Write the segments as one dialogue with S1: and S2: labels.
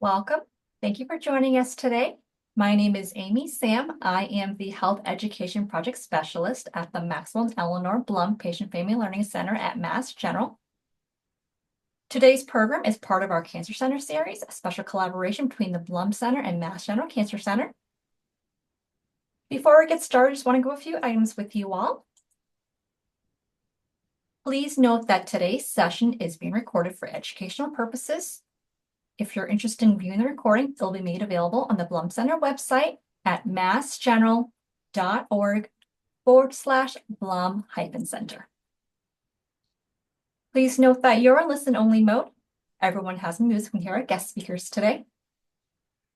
S1: Welcome. Thank you for joining us today. My name is Amy Sam. I am the Health Education Project Specialist at the Maxwell and Eleanor Blum Patient Family Learning Center at Mass General. Today's program is part of our Cancer Center series, a special collaboration between the Blum Center and Mass General Cancer Center. Before we get started, I just want to go a few items with you all. Please note that today's session is being recorded for educational purposes. If you're interested in viewing the recording, it'll be made available on the Blum Center website at massgeneral.org/Blum-Center. Please note that you're in listen-only mode. Everyone has music when here are guest speakers today.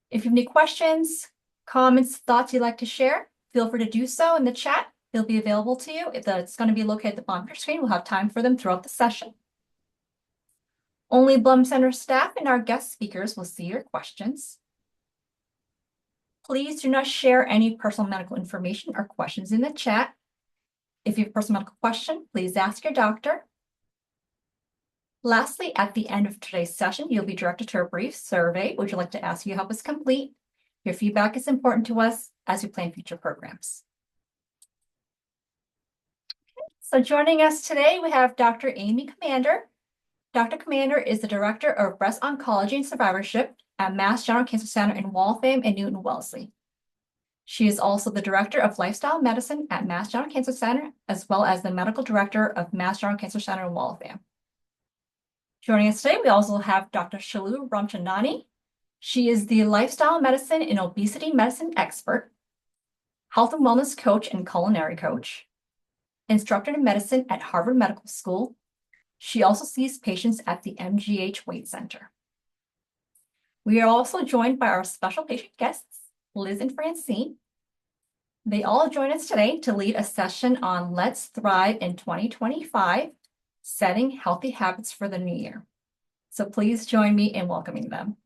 S1: If you have any questions, comments, thoughts you'd like to share, feel free to do so in the chat. They'll be available to you. It's going to be located at the bottom of your screen. We'll have time for them throughout the session. Only Blum Center staff and our guest speakers will see your questions. Please do not share any personal medical information or questions in the chat. If you have a personal medical question, please ask your doctor. Lastly, at the end of today's session, you'll be directed to a brief survey, which we'd like to ask you to help us complete. Your feedback is important to us as we plan future programs. So joining us today, we have Dr. Amy Commander. Dr. Commander is the Director of Breast Oncology and Survivorship at Mass General Cancer Center in Waltham and Newton Wellesley. She is also the Director of Lifestyle Medicine at Mass General Cancer Center, as well as the Medical Director of Mass General Cancer Center in Waltham. Joining us today, we also have Dr. Shalu Ramchandani. She is the Lifestyle Medicine and Obesity Medicine Expert, Health and Wellness Coach and Culinary Coach, Instructor in Medicine at Harvard Medical School. She also sees patients at the MGH Weight Center. We are also joined by our special patient guests, Liz and Francine. They all join us today to lead a session on Let's Thrive in 2025, Setting Healthy Habits for the New Year. So please join me in welcoming them.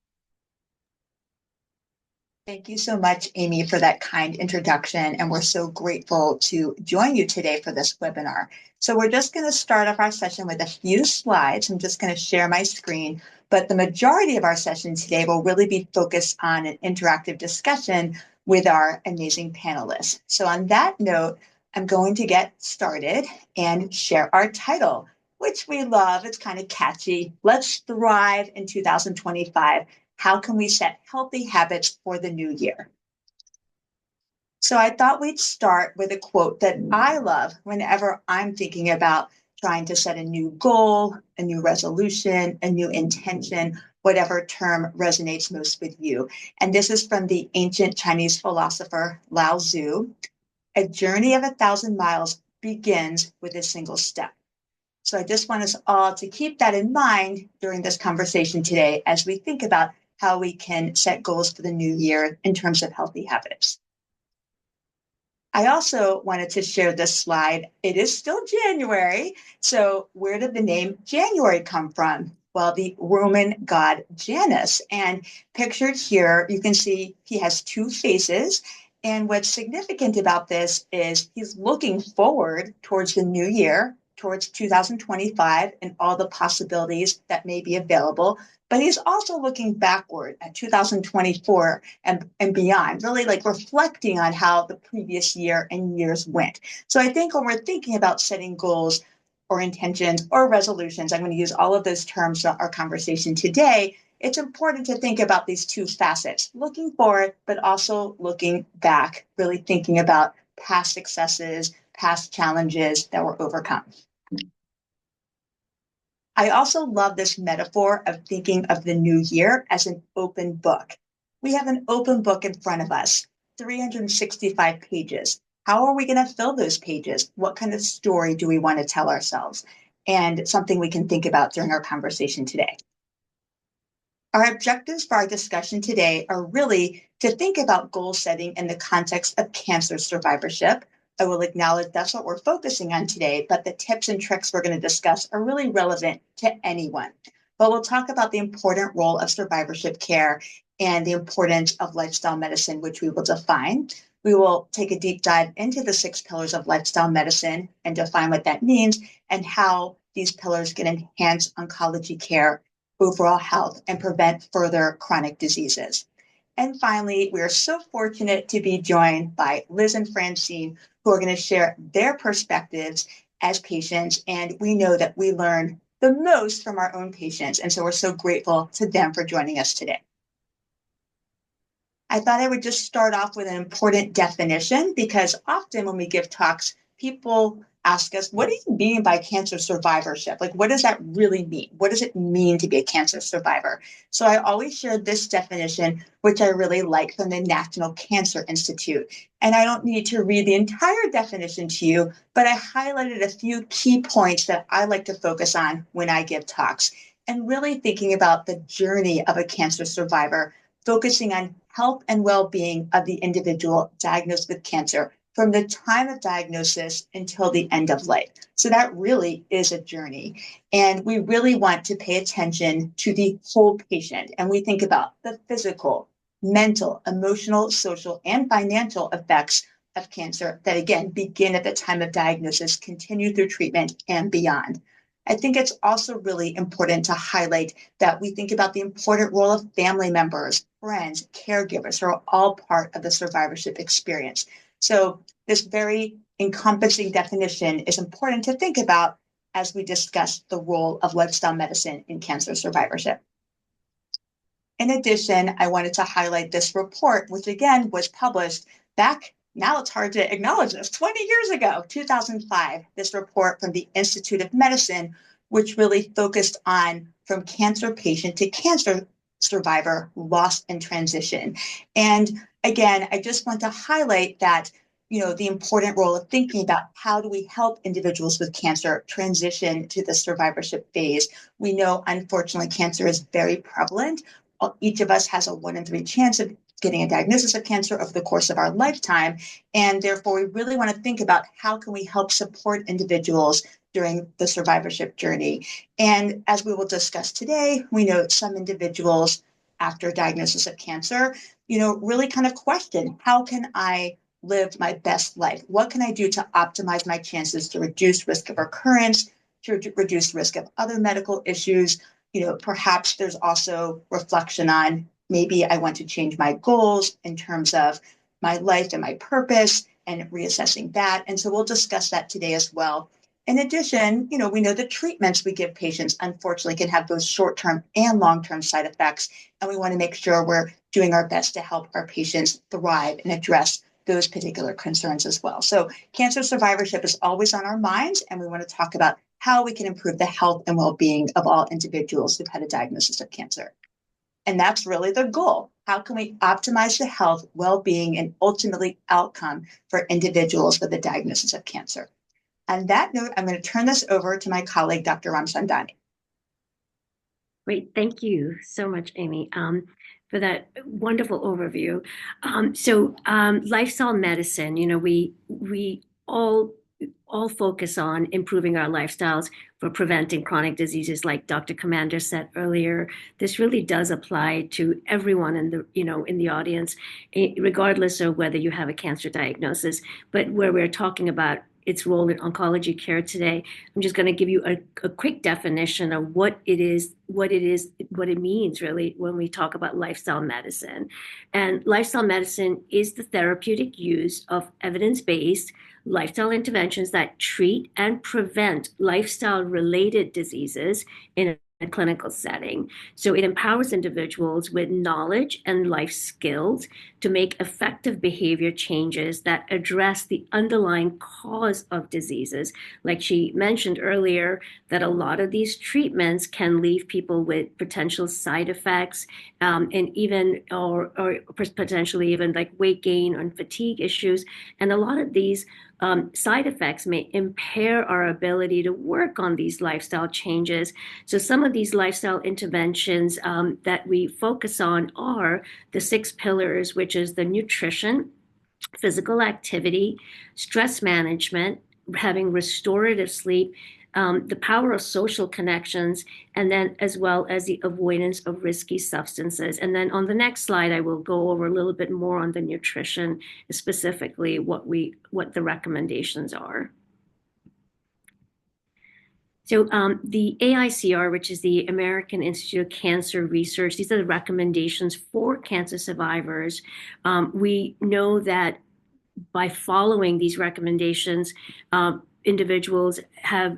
S2: Thank you so much, Amy, for that kind introduction, and we're so grateful to join you today for this webinar. So we're just going to start off our session with a few slides. I'm just going to share my screen, but the majority of our session today will really be focused on an interactive discussion with our amazing panelists. So on that note, I'm going to get started and share our title, which we love. It's kind of catchy. Let's Thrive in 2025. How can we set healthy habits for the new year? So I thought we'd start with a quote that I love whenever I'm thinking about trying to set a new goal, a new resolution, a new intention, whatever term resonates most with you. And this is from the ancient Chinese philosopher Lao Tzu. A journey of 1,000 miles begins with a single step. So I just want us all to keep that in mind during this conversation today as we think about how we can set goals for the new year in terms of healthy habits. I also wanted to share this slide. It is still January. So where did the name January come from? Well, the Roman god Janus. And pictured here, you can see he has two faces. And what's significant about this is he's looking forward towards the new year, towards 2025 and all the possibilities that may be available. But he's also looking backward at 2024 and beyond, really like reflecting on how the previous year and years went. So I think when we're thinking about setting goals or intentions or resolutions, I'm going to use all of those terms in our conversation today. It's important to think about these two facets, looking forward, but also looking back, really thinking about past successes, past challenges that were overcome. I also love this metaphor of thinking of the new year as an open book. We have an open book in front of us, 365 pages. How are we going to fill those pages? What kind of story do we want to tell ourselves? And something we can think about during our conversation today. Our objectives for our discussion today are really to think about goal setting in the context of cancer survivorship. I will acknowledge that's what we're focusing on today, but the tips and tricks we're going to discuss are really relevant to anyone. But we'll talk about the important role of survivorship care and the importance of lifestyle medicine, which we will define. We will take a deep dive into the 6 pillars of lifestyle medicine and define what that means and how these pillars can enhance oncology care overall health and prevent further chronic diseases. And finally, we are so fortunate to be joined by Liz and Francine, who are going to share their perspectives as patients. And we know that we learn the most from our own patients. And so we're so grateful to them for joining us today. I thought I would just start off with an important definition because often when we give talks, people ask us, what do you mean by cancer survivorship? Like, what does that really mean? What does it mean to be a cancer survivor? So I always share this definition, which I really like from the National Cancer Institute. And I don't need to read the entire definition to you, but I highlighted a few key points that I like to focus on when I give talks and really thinking about the journey of a cancer survivor, focusing on health and well-being of the individual diagnosed with cancer from the time of diagnosis until the end of life. So that really is a journey. And we really want to pay attention to the whole patient. And we think about the physical, mental, emotional, social, and financial effects of cancer that, again, begin at the time of diagnosis, continue through treatment, and beyond. I think it's also really important to highlight that we think about the important role of family members, friends, caregivers who are all part of the survivorship experience. So this very encompassing definition is important to think about as we discuss the role of lifestyle medicine in cancer survivorship. In addition, I wanted to highlight this report, which again was published back, now it's hard to acknowledge this, 20 years ago, 2005, this report from the Institute of Medicine, which really focused on from cancer patient to cancer survivor loss and transition. And again, I just want to highlight that the important role of thinking about how do we help individuals with cancer transition to the survivorship phase. We know, unfortunately, cancer is very prevalent. Each of us has a 1 in 3 chance of getting a diagnosis of cancer over the course of our lifetime. And therefore, we really want to think about how can we help support individuals during the survivorship journey. And as we will discuss today, we know some individuals after a diagnosis of cancer, really kind of question, how can I live my best life? What can I do to optimize my chances to reduce risk of recurrence, to reduce risk of other medical issues? Perhaps there's also reflection on maybe I want to change my goals in terms of my life and my purpose and reassessing that. And so we'll discuss that today as well. In addition, we know the treatments we give patients, unfortunately, can have both short-term and long-term side effects. And we want to make sure we're doing our best to help our patients thrive and address those particular concerns as well. So cancer survivorship is always on our minds, and we want to talk about how we can improve the health and well-being of all individuals who've had a diagnosis of cancer. And that's really the goal. How can we optimize the health, well-being, and ultimately outcome for individuals with a diagnosis of cancer? On that note, I'm going to turn this over to my colleague, Dr. Ramchandani.
S3: Great. Thank you so much, Amy, for that wonderful overview. Lifestyle medicine, we all focus on improving our lifestyles for preventing chronic diseases, like Dr. Commander said earlier. This really does apply to everyone in the audience, regardless of whether you have a cancer diagnosis. But where we're talking about its role in oncology care today, I'm just going to give you a quick definition of what it means really when we talk about lifestyle medicine. And lifestyle medicine is the therapeutic use of evidence-based lifestyle interventions that treat and prevent lifestyle-related diseases in a clinical setting. So it empowers individuals with knowledge and life skills to make effective behavior changes that address the underlying cause of diseases. Like she mentioned earlier, that a lot of these treatments can leave people with potential side effects, and even or potentially even like weight gain and fatigue issues. And a lot of these side effects may impair our ability to work on these lifestyle changes. So some of these lifestyle interventions that we focus on are the 6 pillars, which is the nutrition, physical activity, stress management, having restorative sleep, the power of social connections, and then as well as the avoidance of risky substances. And then on the next slide, I will go over a little bit more on the nutrition, specifically what the recommendations are. So the AICR, which is the American Institute of Cancer Research, these are the recommendations for cancer survivors. We know that by following these recommendations, individuals have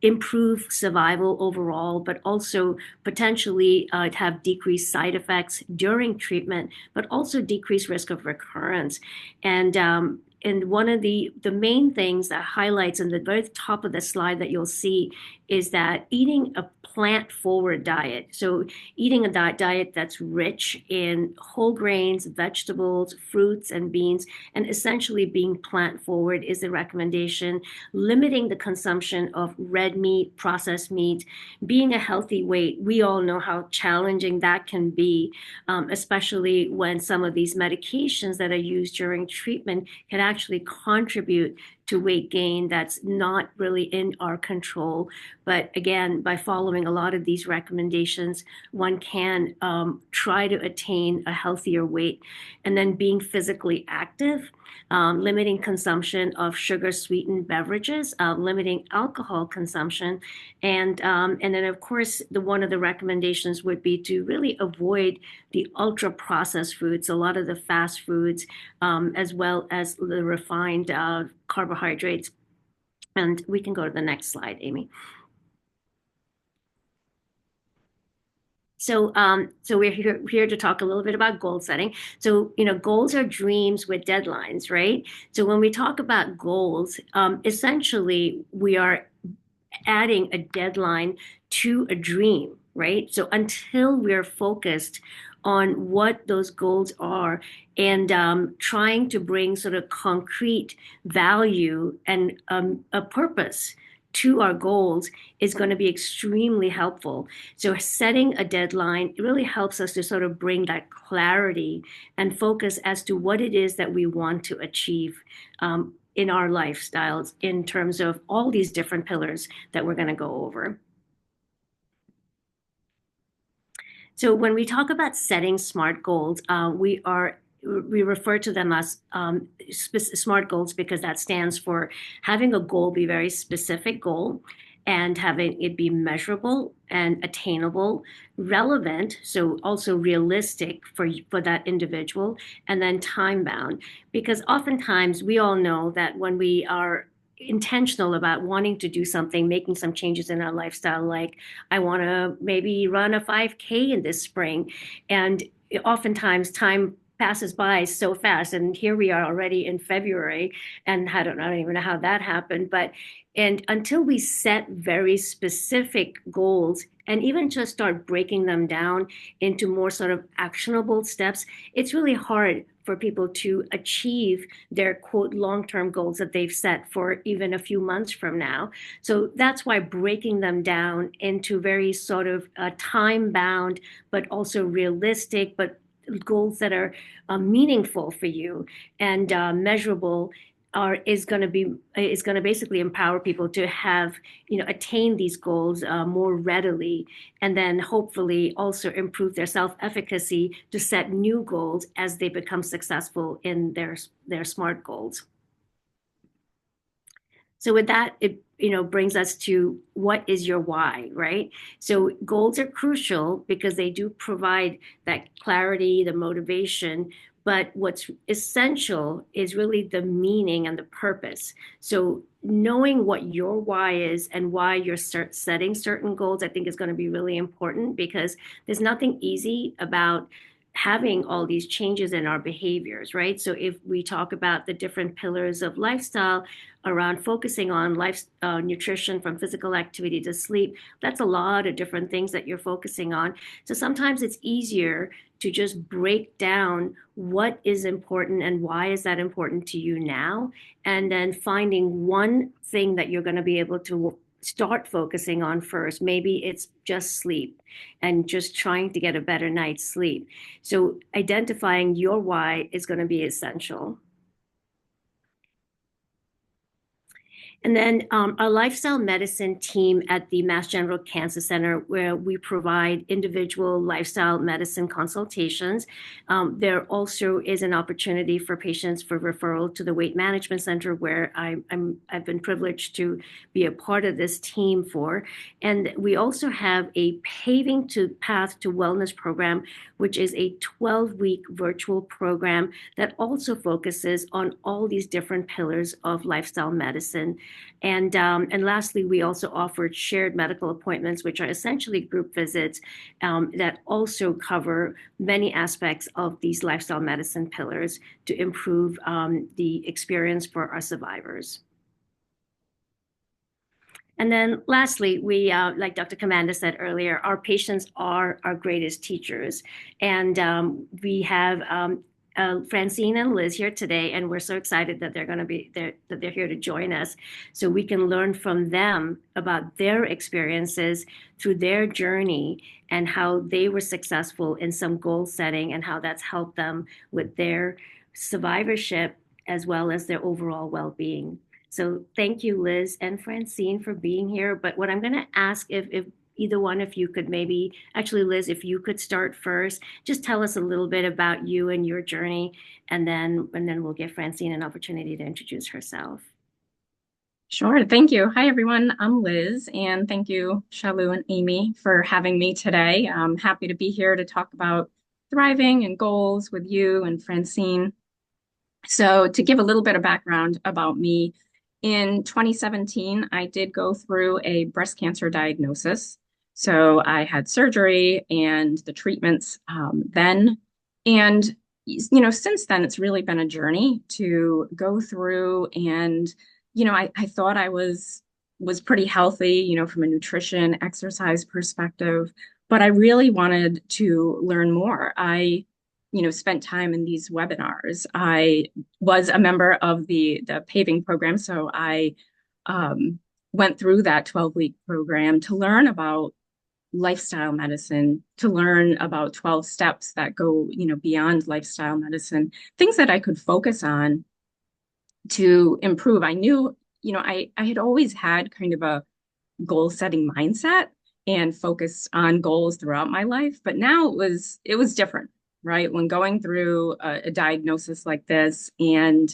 S3: improved survival overall, but also potentially have decreased side effects during treatment, but also decreased risk of recurrence. And one of the main things that highlights in the very top of the slide that you'll see is that eating a plant-forward diet, so eating a diet that's rich in whole grains, vegetables, fruits, and beans, and essentially being plant-forward is the recommendation. Limiting the consumption of red meat, processed meat, being a healthy weight. We all know how challenging that can be, especially when some of these medications that are used during treatment can actually contribute to weight gain that's not really in our control. But again, by following a lot of these recommendations, one can try to attain a healthier weight. And then being physically active, limiting consumption of sugar-sweetened beverages, limiting alcohol consumption, and then of course one of the recommendations would be to really avoid the ultra-processed foods, a lot of the fast foods, as well as the refined carbohydrates. And we can go to the next slide, Amy. So we're here to talk a little bit about goal setting. So, goals are dreams with deadlines, right? So when we talk about goals, essentially we are adding a deadline to a dream, right? So until we're focused on what those goals are and trying to bring sort of concrete value and a purpose to our goals is going to be extremely helpful. So setting a deadline really helps us to sort of bring that clarity and focus as to what it is that we want to achieve in our lifestyles in terms of all these different pillars that we're going to go over. So when we talk about setting SMART goals, we refer to them as SMART goals because that stands for having a goal be a very specific goal and having it be measurable and attainable, relevant, so also realistic for that individual, and then time bound. Because oftentimes we all know that when we are intentional about wanting to do something, making some changes in our lifestyle, like I want to maybe run a 5K in this spring, and oftentimes time passes by so fast, and here we are already in February, and I don't even know how that happened, and until we set very specific goals and even just start breaking them down into more sort of actionable steps, it's really hard for people to achieve their quote long-term goals that they've set for even a few months from now. So that's why breaking them down into very sort of time-bound, but also realistic, but goals that are meaningful for you and measurable is going to basically empower people to have attain these goals more readily, and then hopefully also improve their self-efficacy to set new goals as they become successful in their SMART goals. So with that, it brings us to what is your why, right? So goals are crucial because they do provide that clarity, the motivation, but what's essential is really the meaning and the purpose. So knowing what your why is and why you're setting certain goals, I think is going to be really important, because there's nothing easy about having all these changes in our behaviors, right? So if we talk about the different pillars of lifestyle around focusing on nutrition, from physical activity to sleep, that's a lot of different things that you're focusing on. So sometimes it's easier to just break down what is important and why is that important to you now, and then finding one thing that you're going to be able to start focusing on first. Maybe it's just sleep and just trying to get a better night's sleep. So identifying your why is going to be essential. And then our lifestyle medicine team at the Mass General Cancer Center, where we provide individual lifestyle medicine consultations. There also is an opportunity for patients for referral to the Weight Management Center, where I've been privileged to be a part of this team for. And we also have a Paving to Path to Wellness program, which is a 12-week virtual program that also focuses on all these different pillars of lifestyle medicine. And lastly, we also offered shared medical appointments, which are essentially group visits that also cover many aspects of these lifestyle medicine pillars to improve the experience for our survivors. And then lastly, we, like Dr. Commander said earlier, our patients are our greatest teachers. And we have Francine and Liz here today, and we're so excited that they're going to be there, that they're here to join us, so we can learn from them about their experiences through their journey and how they were successful in some goal setting and how that's helped them with their survivorship as well as their overall well-being. So thank you, Liz and Francine, for being here. But what I'm going to ask, if either one of you could maybe, actually, Liz, if you could start first, just tell us a little bit about you and your journey, and then we'll give Francine an opportunity to introduce herself.
S4: Sure. Thank you. Hi, everyone. I'm Liz, and thank you, Shalu and Amy, for having me today. I'm happy to be here to talk about thriving and goals with you and Francine. So to give a little bit of background about me, in 2017, I did go through a breast cancer diagnosis. So I had surgery and the treatments then. And, since then, it's really been a journey to go through. And, I thought I was pretty healthy, from a nutrition, exercise perspective, but I really wanted to learn more. I spent time in these webinars. I was a member of the paving program, so I went through that 12-week program to learn about lifestyle medicine, to learn about 12 steps that go, beyond lifestyle medicine, things that I could focus on to improve. I knew, I had always had kind of a goal setting mindset and focused on goals throughout my life, but now it was different, right? When going through a diagnosis like this and,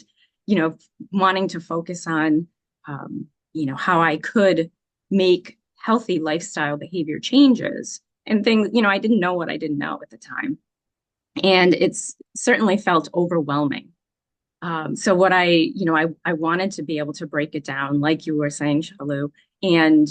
S4: wanting to focus on, how I could make healthy lifestyle behavior changes and things, I didn't know what I didn't know at the time. And it's certainly felt overwhelming. So what I wanted to be able to break it down, like you were saying, Shalu, and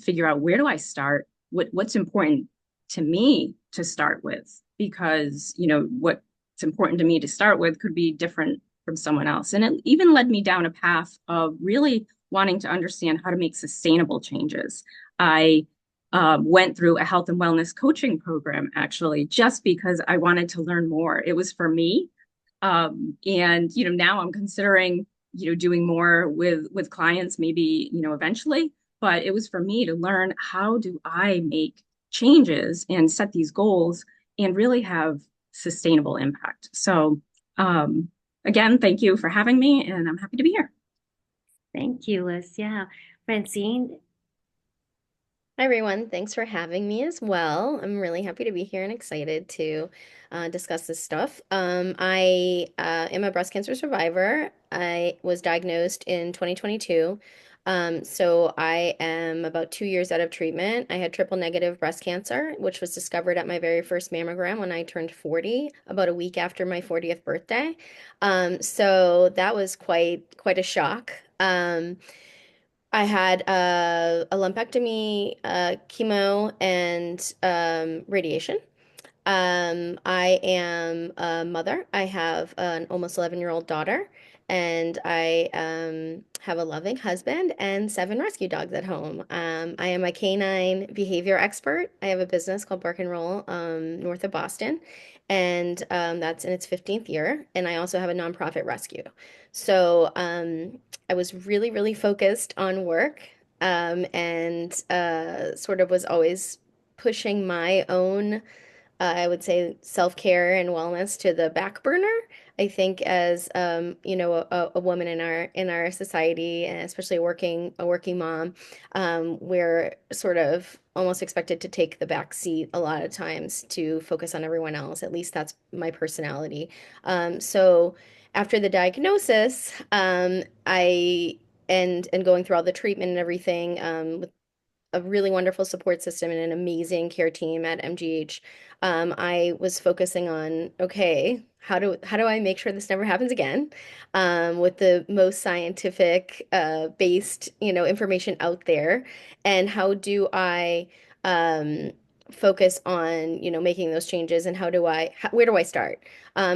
S4: figure out, where do I start? What's important to me to start with? Because, what's important to me to start with could be different from someone else. And it even led me down a path of really wanting to understand how to make sustainable changes. I went through a health and wellness coaching program, actually, just because I wanted to learn more. It was for me. And, now I'm considering, doing more with clients, maybe, eventually, but it was for me to learn, how do I make changes and set these goals and really have sustainable impact. So, again, thank you for having me, and I'm happy to be here.
S3: Thank you, Liz. Yeah. Francine.
S5: Hi, everyone. Thanks for having me as well. I'm really happy to be here and excited to discuss this stuff. I am a breast cancer survivor. I was diagnosed in 2022. So I am about 2 years out of treatment. I had triple negative breast cancer, which was discovered at my very first mammogram when I turned 40, about a week after my 40th birthday. So that was quite a shock. I had a lumpectomy, chemo, and radiation. I am a mother. I have an almost 11-year-old daughter, and I have a loving husband and 7 rescue dogs at home. I am a canine behavior expert. I have a business called Bark and Roll north of Boston, and that's in its 15th year. And I also have a nonprofit rescue. So I was really, really focused on work and sort of was always pushing my own I would say self-care and wellness to the back burner. I think as a woman in our society, and especially a working mom, we're sort of almost expected to take the back seat a lot of times to focus on everyone else. At least that's my personality. So after the diagnosis, I and going through all the treatment and everything, with a really wonderful support system and an amazing care team at MGH. I was focusing on, okay, how do I make sure this never happens again? With the most scientific based, information out there, and how do I focus on, making those changes, and where do I start?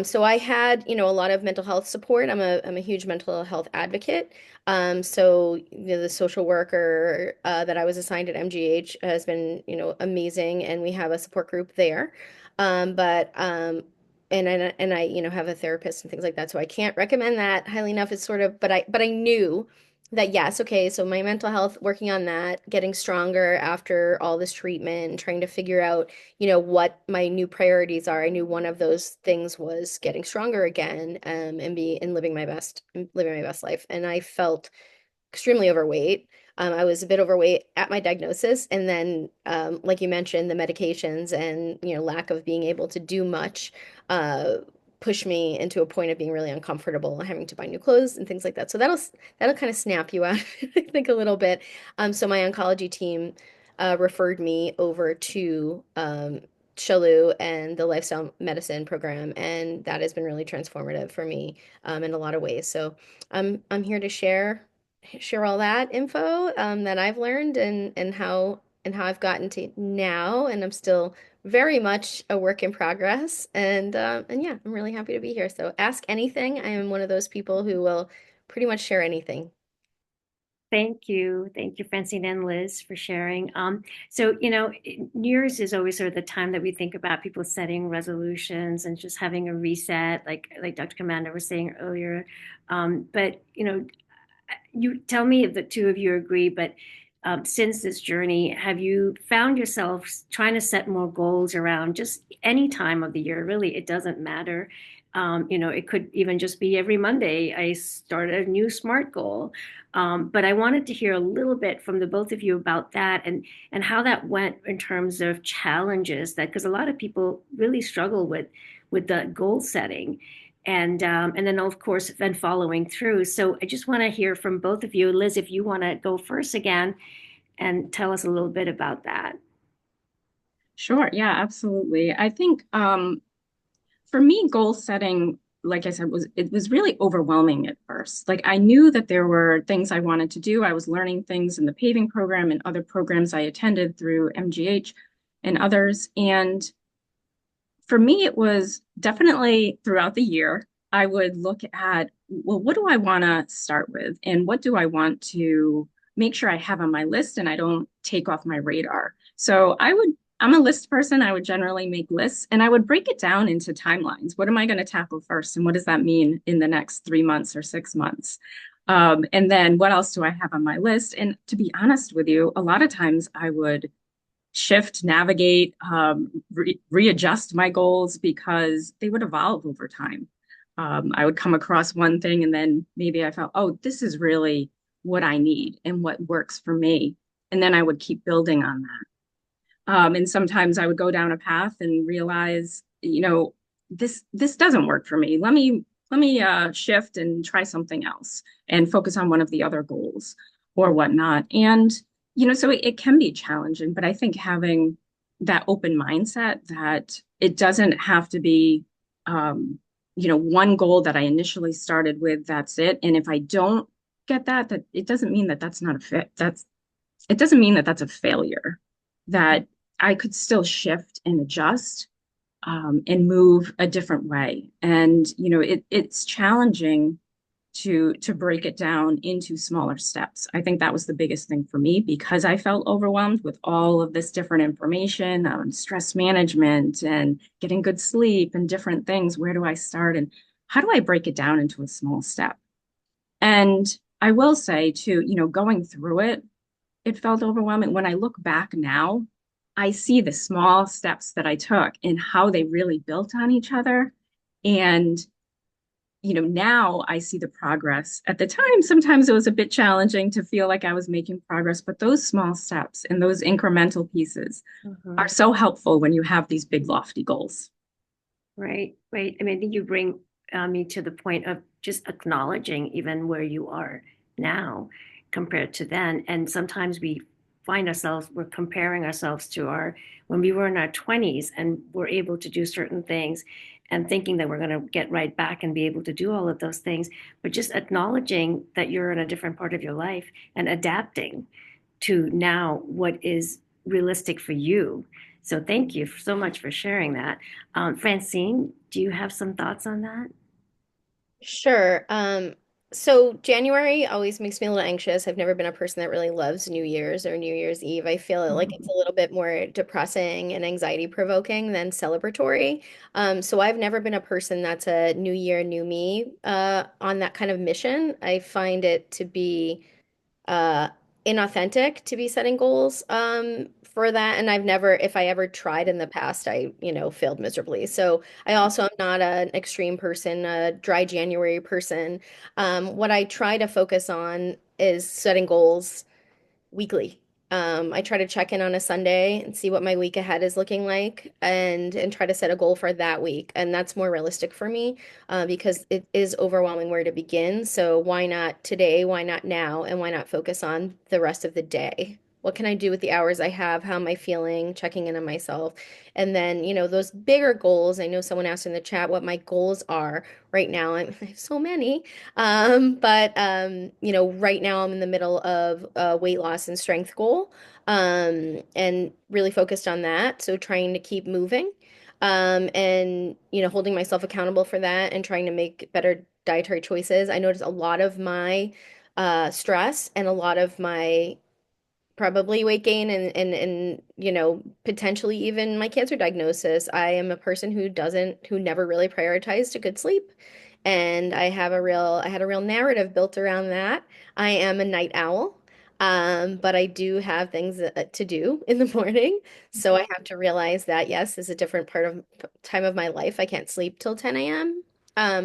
S5: So I had, a lot of mental health support. I'm a huge mental health advocate. So the social worker that I was assigned at MGH has been, amazing, and we have a support group there. But and I, have a therapist and things like that. So I can't recommend that highly enough. It's sort of, but I knew that yes, okay, so my mental health, working on that, getting stronger after all this treatment, and trying to figure out, what my new priorities are. I knew one of those things was getting stronger again, and living my best life. And I felt extremely overweight. I was a bit overweight at my diagnosis, and then, like you mentioned, the medications and lack of being able to do much uh, pushed me into a point of being really uncomfortable and having to buy new clothes and things like that. So that'll kind of snap you out, I think, a little bit. So my oncology team referred me over to Shalou and the lifestyle medicine program, and that has been really transformative for me in a lot of ways. So I'm here to share all that info that I've learned, and how I've gotten to now, and I'm still very much a work in progress. And yeah, I'm really happy to be here. So ask anything. I am one of those people who will pretty much share anything.
S3: Thank you. Thank you, Francine and Liz, for sharing. So, New Year's is always sort of the time that we think about people setting resolutions and just having a reset, like Dr. Commander was saying earlier. But, you tell me if the two of you agree, but since this journey, have you found yourself trying to set more goals around just any time of the year? Really, it doesn't matter. It could even just be every Monday I started a new SMART goal. But I wanted to hear a little bit from the both of you about that, and how that went in terms of challenges, that because a lot of people really struggle with the goal setting, and then of course then following through. So I just want to hear from both of you. Liz, if you want to go first again and tell us a little bit about that.
S4: Sure. Yeah, absolutely. I think for me, goal setting, like I said, it was really overwhelming at first. Like I knew that there were things I wanted to do. I was learning things in the paving program and other programs I attended through MGH and others. And for me, it was definitely throughout the year, I would look at, well, what do I want to start with? And what do I want to make sure I have on my list and I don't take off my radar? So I'm a list person. I would generally make lists, and I would break it down into timelines. What am I going to tackle first? And what does that mean in the next 3 months or 6 months? And then what else do I have on my list? And to be honest with you, a lot of times I would shift, navigate, readjust my goals because they would evolve over time. I would come across one thing and then maybe I felt, oh, this is really what I need and what works for me. And then I would keep building on that. And sometimes I would go down a path and realize, this doesn't work for me. Let me shift and try something else and focus on one of the other goals or whatnot. And so it can be challenging, but I think having that open mindset that it doesn't have to be, one goal that I initially started with, that's it. And if I don't get that it doesn't mean that that's not a fit. It doesn't mean that that's a failure, that I could still shift and adjust, and move a different way. And, it's challenging to break it down into smaller steps. I think that was the biggest thing for me because I felt overwhelmed with all of this different information on stress management and getting good sleep and different things. Where do I start and how do I break it down into a small step? And I will say too, going through it, it felt overwhelming. When I look back now, I see the small steps that I took and how they really built on each other. And now I see the progress. At the time, sometimes it was a bit challenging to feel like I was making progress, but those small steps and those incremental pieces are so helpful when you have these big, lofty goals.
S3: Right, right. I mean, I think you bring me to the point of just acknowledging even where you are now compared to then. And sometimes we find ourselves, we're comparing ourselves to when we were in our 20s and we're able to do certain things and thinking that we're going to get right back and be able to do all of those things. But just acknowledging that you're in a different part of your life and adapting to now what is realistic for you. So thank you so much for sharing that. Francine, do you have some thoughts on that?
S5: Sure. So January always makes me a little anxious. I've never been a person that really loves New Year's or New Year's Eve. I feel like it's a little bit more depressing and anxiety provoking than celebratory. So I've never been a person that's a New Year, new me, on that kind of mission. I find it to be uh inauthentic to be setting goals for that, and I've never, if I ever tried in the past, I failed miserably. So I also am not an extreme person, a dry January person. What I try to focus on is setting goals weekly. I try to check in on a Sunday and see what my week ahead is looking like, and try to set a goal for that week. And that's more realistic for me, because it is overwhelming where to begin. So why not today? Why not now? And why not focus on the rest of the day? What can I do with the hours I have? How am I feeling? Checking in on myself. And then, those bigger goals. I know someone asked in the chat what my goals are right now. I have so many. But right now I'm in the middle of a weight loss and strength goal, and really focused on that. So trying to keep moving, and holding myself accountable for that and trying to make better dietary choices. I notice a lot of my stress and a lot of my probably weight gain and potentially even my cancer diagnosis. I am a person who never really prioritized a good sleep, and I had a real narrative built around that. I am a night owl. But I do have things to do in the morning. So I have to realize that, yes, this is a different time of my life. I can't sleep till 10 a.m.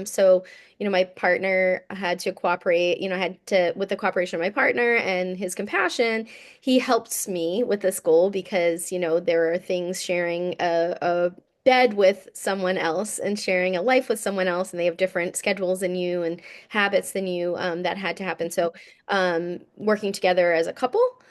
S5: So, my partner had to cooperate, with the cooperation of my partner and his compassion, he helped me with this goal because, there are things sharing a bed with someone else and sharing a life with someone else, and they have different schedules than you and habits than you, that had to happen. So, working together as a couple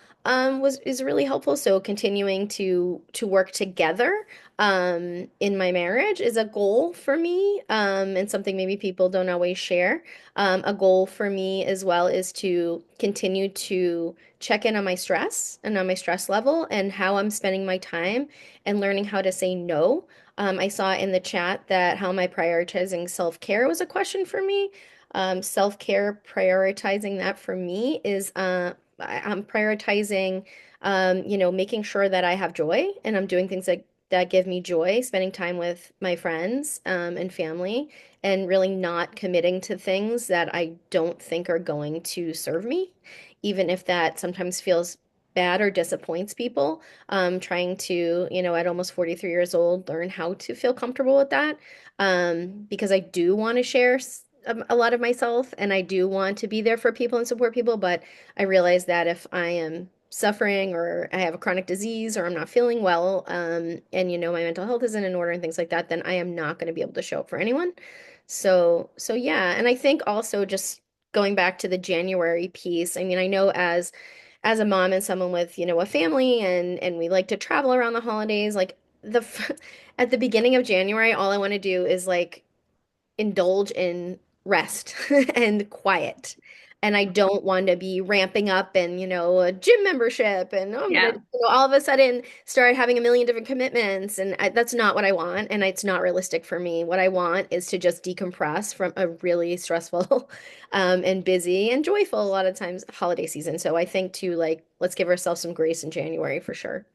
S5: is really helpful. So continuing to work together in my marriage is a goal for me, and something maybe people don't always share. A goal for me as well is to continue to check in on my stress and on my stress level and how I'm spending my time and learning how to say no. I saw in the chat that how am I prioritizing self-care was a question for me. Self-care, prioritizing that for me is I'm prioritizing, making sure that I have joy and I'm doing things that give me joy, spending time with my friends, and family, and really not committing to things that I don't think are going to serve me, even if that sometimes feels bad or disappoints people. Trying to, at almost 43 years old, learn how to feel comfortable with that, because I do want to share a lot of myself and I do want to be there for people and support people, but I realize that if I am suffering or I have a chronic disease or I'm not feeling well, and my mental health isn't in order and things like that, then I am not going to be able to show up for anyone. So yeah, and I think also just going back to the January piece, I mean, I know as a mom and someone with, a family and we like to travel around the holidays, like at the beginning of January, all I want to do is like indulge in rest and quiet. And I don't want to be ramping up and, a gym membership and I'm gonna,
S3: Yeah.
S5: all of a sudden start having a million different commitments. And that's not what I want. And it's not realistic for me. What I want is to just decompress from a really stressful, and busy and joyful, a lot of times, holiday season. So I think to like, let's give ourselves some grace in January for sure.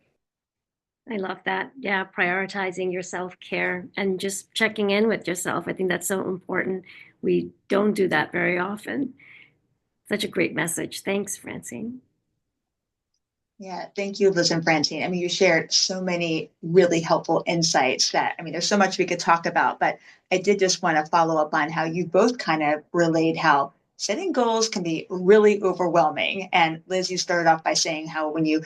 S3: I love that. Yeah, prioritizing your self-care and just checking in with yourself. I think that's so important. We don't do that very often. Such a great message. Thanks, Francine.
S2: Yeah, thank you, Liz and Francine. I mean, you shared so many really helpful insights that, I mean, there's so much we could talk about, but I did just want to follow up on how you both kind of relayed how setting goals can be really overwhelming. And Liz, you started off by saying how when you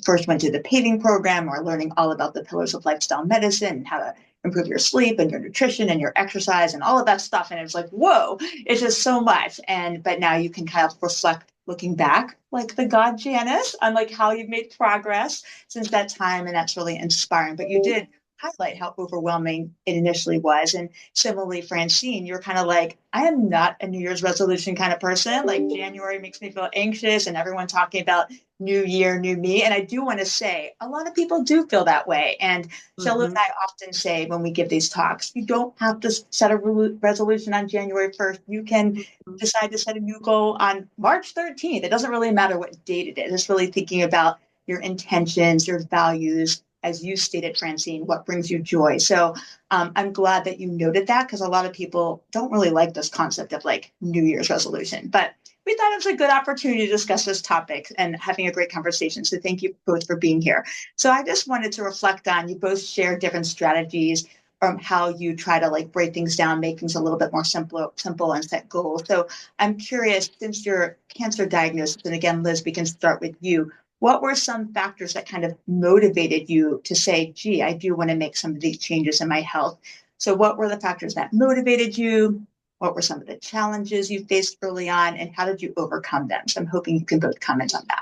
S2: first went through the paving program or learning all about the pillars of lifestyle medicine and how to improve your sleep and your nutrition and your exercise and all of that stuff. And it's like, whoa, it's just so much. But now you can kind of reflect looking back like the god Janice on like how you've made progress since that time. And that's really inspiring. But you did highlight how overwhelming it initially was. And similarly, Francine, you're kind of like, I am not a New Year's resolution kind of person. Like January makes me feel anxious and everyone talking about new year, new me. And I do want to say a lot of people do feel that way. And Shalom and I often say when we give these talks, you don't have to set a resolution on January 1st. You can decide to set a new goal on March 13th. It doesn't really matter what date it is. It's really thinking about your intentions, your values, as you stated, Francine, what brings you joy. So I'm glad that you noted that because a lot of people don't really like this concept of like New Year's resolution. But we thought it was a good opportunity to discuss this topic and having a great conversation. So thank you both for being here. So I just wanted to reflect on, you both share different strategies from how you try to like break things down, make things a little bit more simple and set goals. So I'm curious, since your cancer diagnosis, and again, Liz, we can start with you. What were some factors that kind of motivated you to say, gee, I do want to make some of these changes in my health? So what were the factors that motivated you? What were some of the challenges you faced early on, and how did you overcome them? So I'm hoping you can both comment on that.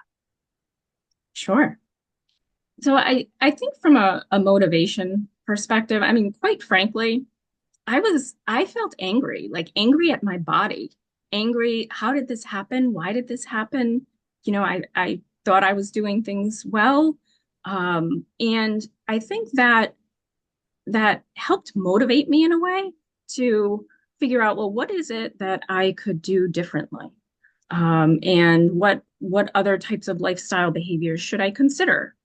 S4: Sure. So I think from a motivation perspective, I mean, quite frankly, I felt angry, like angry at my body, angry. How did this happen? Why did this happen? I thought I was doing things well. And I think that helped motivate me in a way to figure out, well, what is it that I could do differently? And what other types of lifestyle behaviors should I consider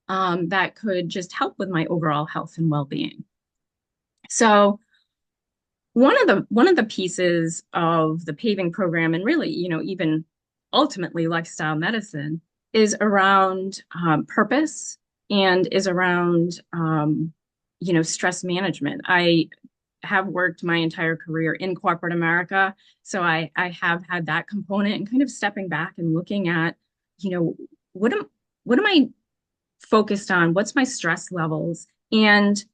S4: that could just help with my overall health and well-being? So one of the pieces of the paving program, and really, even ultimately lifestyle medicine, is around purpose and is around stress management. I have worked my entire career in corporate America, so I have had that component, and kind of stepping back and looking at, what am I focused on? What's my stress levels? And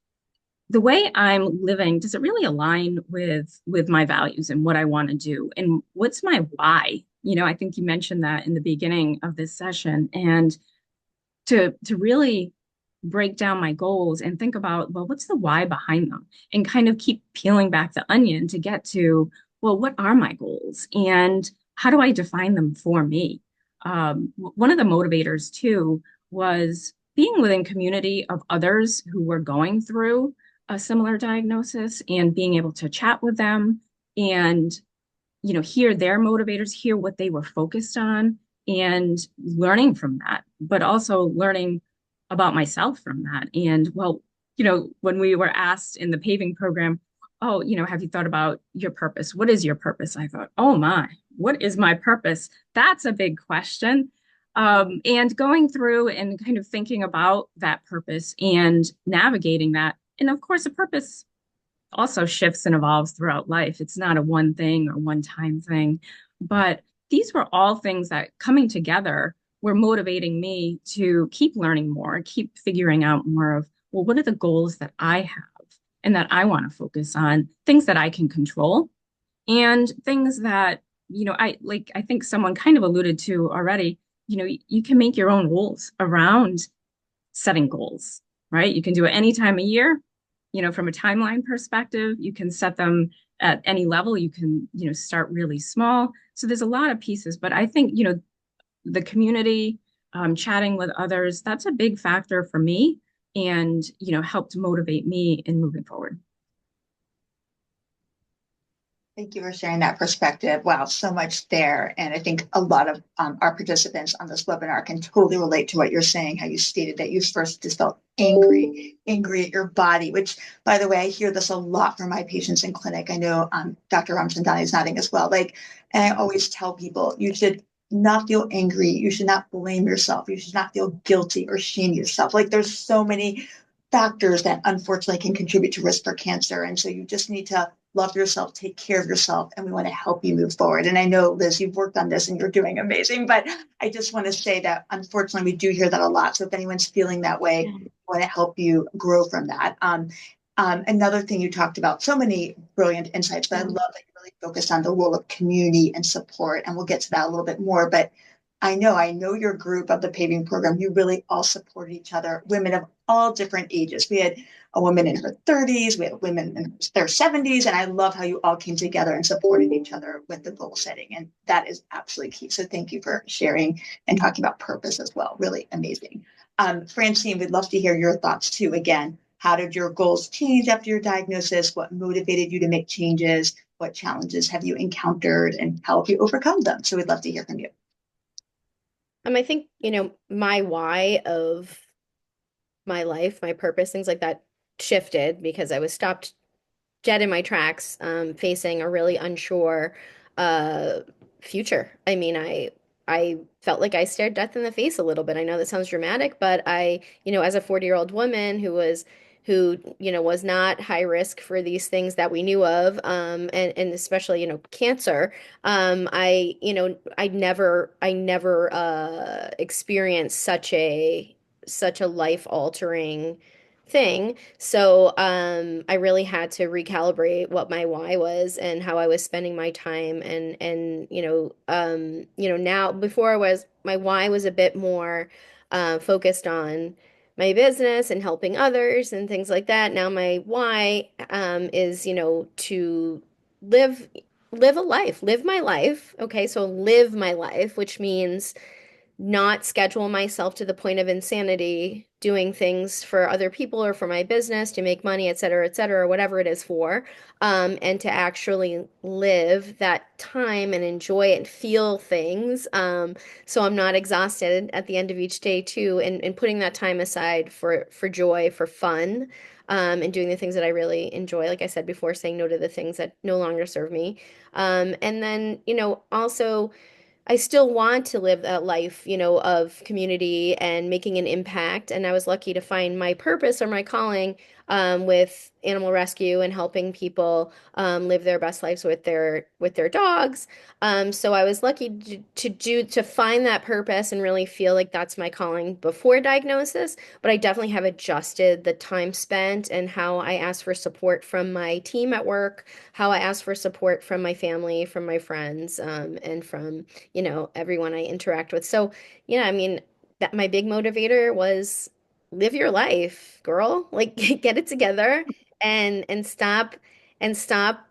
S4: the way I'm living, does it really align with my values and what I want to do? And what's my why? I think you mentioned that in the beginning of this session. And to really break down my goals and think about, well, what's the why behind them? And kind of keep peeling back the onion to get to, well, what are my goals? And how do I define them for me? One of the motivators too was being within community of others who were going through a similar diagnosis and being able to chat with them and hear their motivators, hear what they were focused on, and learning from that, but also learning about myself from that. And well, when we were asked in the paving program, oh, have you thought about your purpose? What is your purpose? I thought, oh my, what is my purpose? That's a big question. And going through and kind of thinking about that purpose and navigating that. And of course, a purpose also shifts and evolves throughout life. It's not a one thing or one time thing, but these were all things that coming together were motivating me to keep learning more, keep figuring out more of, well, what are the goals that I have and that I want to focus on, things that I can control and things that, I think someone kind of alluded to already, you can make your own rules around setting goals, right? You can do it any time of year. From a timeline perspective, you can set them at any level. You can, start really small. So there's a lot of pieces, but I think, the community, chatting with others, that's a big factor for me and, helped motivate me in moving forward.
S2: Thank you for sharing that perspective. Wow, so much there. And I think a lot of our participants on this webinar can totally relate to what you're saying, how you stated that you first just felt angry at your body, which, by the way, I hear this a lot from my patients in clinic. I know Dr. Ramchandani is nodding as well. And I always tell people you should not feel angry. You should not blame yourself. You should not feel guilty or shame yourself. Like there's so many factors that unfortunately can contribute to risk for cancer. And so you just need to love yourself, take care of yourself, and we want to help you move forward. And I know, Liz, you've worked on this and you're doing amazing, but I just want to say that unfortunately we do hear that a lot. So if anyone's feeling that way, we want to help you grow from that. Another thing you talked about, so many brilliant insights, but I love that you really focused on the role of community and support. And we'll get to that a little bit more. But I know your group of the paving program, you really all support each other, women of all different ages. We had a woman in her 30s, we had women in their 70s, and I love how you all came together and supported each other with the goal setting. And that is absolutely key. So thank you for sharing and talking about purpose as well. Really amazing. Francine, we'd love to hear your thoughts too. Again, how did your goals change after your diagnosis? What motivated you to make changes? What challenges have you encountered and how have you overcome them? So we'd love to hear from you.
S5: I think, my why of my life, my purpose, things like that shifted because I was stopped dead in my tracks, facing a really unsure uh, future. I felt like I stared death in the face a little bit. I know that sounds dramatic, but as a 40-year-old woman who was not high risk for these things that we knew of, and especially, cancer, I never experienced such a life-altering thing. So I really had to recalibrate what my why was and how I was spending my time, and now, before, I was my why was a bit more focused on my business and helping others and things like that. Now my why is, to live live my life. Okay, so live my life, which means not schedule myself to the point of insanity doing things for other people or for my business to make money, et cetera, whatever it is for, and to actually live that time and enjoy it and feel things, so I'm not exhausted at the end of each day too, and putting that time aside for joy, for fun, and doing the things that I really enjoy. Like I said before, saying no to the things that no longer serve me. And then, also, I still want to live that life, of community and making an impact. And I was lucky to find my purpose or my calling, with animal rescue and helping people live their best lives with their dogs. So I was lucky to find that purpose and really feel like that's my calling before diagnosis. But I definitely have adjusted the time spent and how I ask for support from my team at work, how I ask for support from my family, from my friends, and from everyone I interact with. So, yeah, that my big motivator was live your life, girl. Like get it together and stop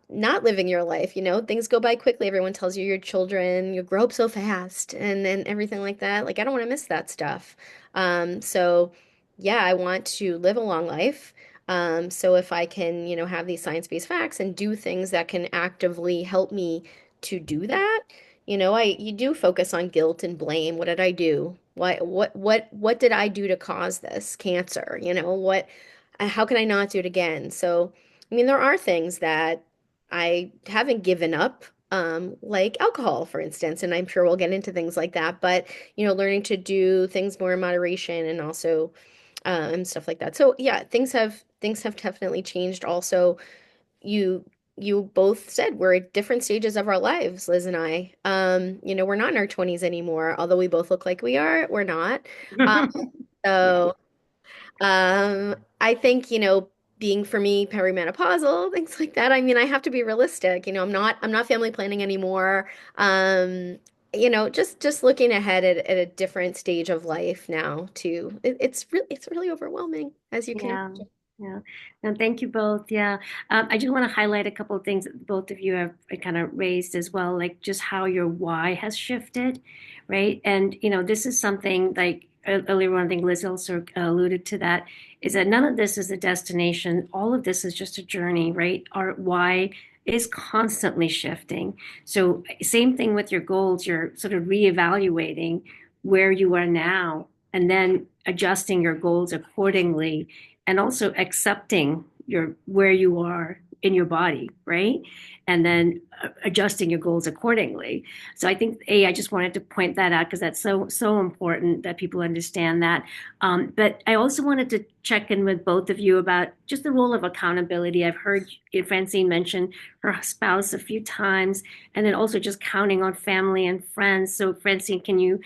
S5: not living your life. Things go by quickly. Everyone tells you your children, you grow up so fast and everything like that. Like I don't want to miss that stuff. So yeah, I want to live a long life. So if I can, have these science-based facts and do things that can actively help me to do that, you do focus on guilt and blame. What did I do? What did I do to cause this cancer? How can I not do it again? So, there are things that I haven't given up, like alcohol, for instance, and I'm sure we'll get into things like that. But, learning to do things more in moderation and also, and stuff like that. So yeah, things have definitely changed. Also, you you both said we're at different stages of our lives, Liz and I. We're not in our 20s anymore, although we both look like we are, we're not. Um, so I think, being for me perimenopausal, things like that. I have to be realistic. I'm not family planning anymore. Just looking ahead at a different stage of life now too. It's really overwhelming, as you can
S3: Yeah.
S5: imagine.
S3: Yeah. No, thank you both. Yeah. I just want to highlight a couple of things that both of you have kind of raised as well, like just how your why has shifted, right? And, this is something like earlier on, I think Liz also alluded to that, is that none of this is a destination. All of this is just a journey, right? Our why is constantly shifting. So same thing with your goals, you're sort of reevaluating where you are now and then adjusting your goals accordingly and also accepting where you are in your body, right? And then adjusting your goals accordingly. So I think, I just wanted to point that out because that's so important that people understand that. But I also wanted to check in with both of you about just the role of accountability. I've heard Francine mention her spouse a few times, and then also just counting on family and friends. So Francine, can you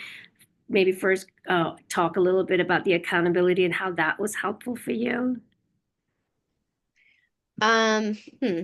S3: maybe first talk a little bit about the accountability and how that was helpful for you?
S5: Um, hmm.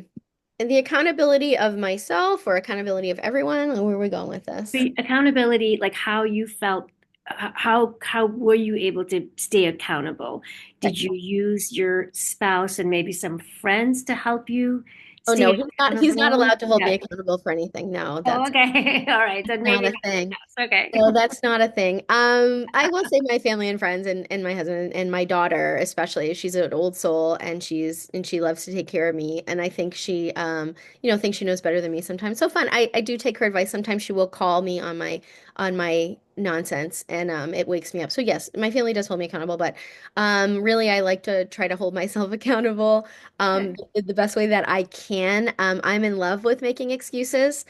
S5: And the accountability of myself or accountability of everyone, or where are we going with this?
S3: The accountability, like how you felt, how were you able to stay accountable? Did you use your spouse and maybe some friends to help you
S5: Oh no,
S3: stay
S5: he's not
S3: accountable?
S5: allowed to hold me
S3: Yeah.
S5: accountable for anything. No,
S3: Oh,
S5: that's
S3: okay. All right. Then
S5: not
S3: maybe
S5: a
S3: not your
S5: thing.
S3: spouse. Okay.
S5: No, that's not a thing. I will say my family and friends and my husband and my daughter especially. She's an old soul and she loves to take care of me. And I think she thinks she knows better than me sometimes. So fun. I do take her advice. Sometimes she will call me on my nonsense and it wakes me up. So yes, my family does hold me accountable, but really I like to try to hold myself accountable
S3: Good.
S5: the best way that I can. I'm in love with making excuses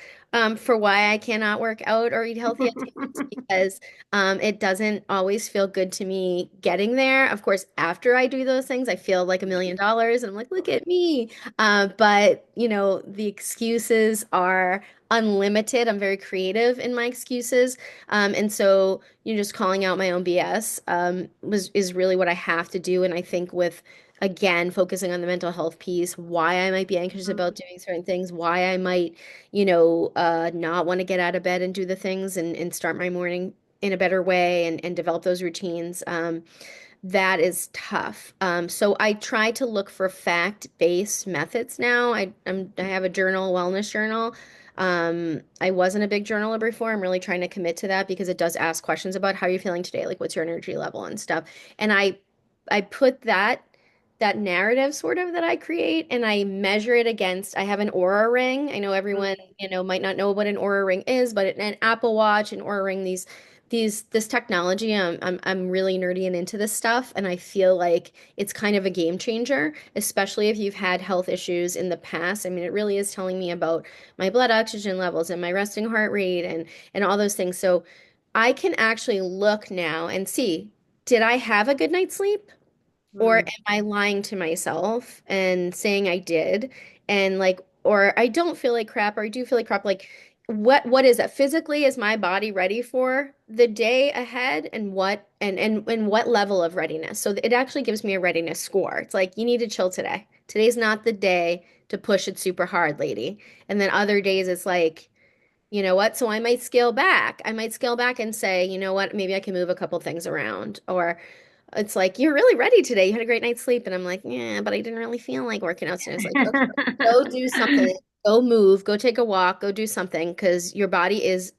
S5: for why I cannot work out or eat healthy at times because it doesn't always feel good to me getting there. Of course, after I do those things, I feel like $1 million and I'm like, look at me. But the excuses are unlimited. I'm very creative in my excuses. And so just calling out my own BS is really what I have to do. And I think with again, focusing on the mental health piece, why I might be anxious about doing certain things, why I might not want to get out of bed and do the things and start my morning in a better way and develop those routines. That is tough. So I try to look for fact-based methods now. I have a journal, wellness journal. I wasn't a big journaler before. I'm really trying to commit to that because it does ask questions about how you're feeling today, like what's your energy level and stuff. And I put that narrative sort of that I create and I measure it against I have an Aura ring. I know everyone, might not know what an Aura ring is, but an Apple Watch, an Aura ring, this technology, I'm really nerdy and into this stuff and I feel like it's kind of a game changer, especially if you've had health issues in the past. I mean, it really is telling me about my blood oxygen levels and my resting heart rate and all those things. So I can actually look now and see, did I have a good night's sleep? Or am
S3: Mm.
S5: I lying to myself and saying I did and like or I don't feel like crap or I do feel like crap like what is it physically is my body ready for the day ahead and what level of readiness? So it actually gives me a readiness score. It's like you need to chill today. Today's not the day to push it super hard, lady. And then other days it's like you know what? So I might scale back. I might scale back and say, you know what? Maybe I can move a couple things around. Or it's like, you're really ready today. You had a great night's sleep. And I'm like, yeah, but I didn't really feel like working out today. It's like, okay, go do something. Go move. Go take a walk. Go do something because your body is,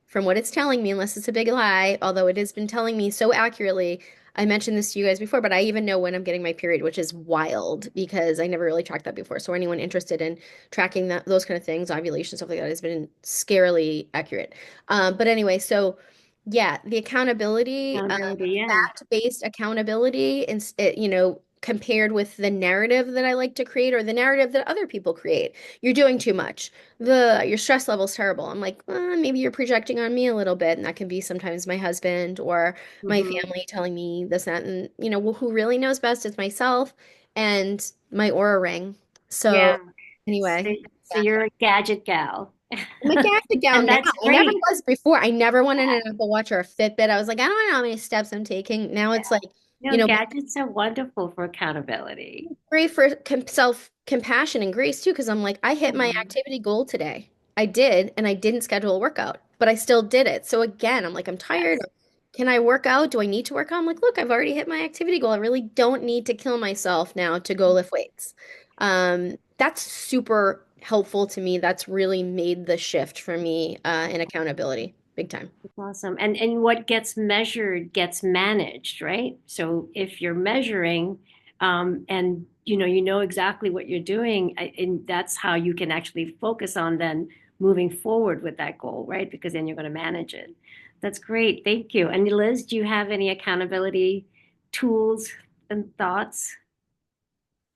S5: from what it's telling me, unless it's a big lie, although it has been telling me so accurately. I mentioned this to you guys before, but I even know when I'm getting my period, which is wild because I never really tracked that before. So anyone interested in tracking those kind of things, ovulation, stuff like that, has been scarily accurate. But anyway, so yeah, the accountability,
S3: Accountability, yeah.
S5: fact-based accountability, and compared with the narrative that I like to create or the narrative that other people create. You're doing too much. Your stress level's terrible. I'm like, maybe you're projecting on me a little bit, and that can be sometimes my husband or my
S3: Hmm.
S5: family telling me this, that, and well, who really knows best is myself and my Aura ring. So
S3: Yeah. So,
S5: anyway.
S3: so you're a gadget gal.
S5: I'm a gadget gal
S3: And
S5: now.
S3: that's
S5: I never
S3: great.
S5: was before. I never wanted an Apple Watch or a Fitbit. I was like, I don't know how many steps I'm taking. Now it's like,
S3: Gadgets are wonderful for accountability.
S5: great for self-compassion and grace too, because I'm like, I hit my
S3: Mhm.
S5: activity goal today. I did, and I didn't schedule a workout, but I still did it. So again, I'm like, I'm tired.
S3: Yes.
S5: Can I work out? Do I need to work out? I'm like, look, I've already hit my activity goal. I really don't need to kill myself now to go lift weights. That's super helpful to me. That's really made the shift for me in accountability, big time.
S3: That's awesome. And what gets measured gets managed, right? So if you're measuring, and you know exactly what you're doing, and that's how you can actually focus on then moving forward with that goal, right? Because then you're going to manage it. That's great. Thank you. And Liz, do you have any accountability tools and thoughts?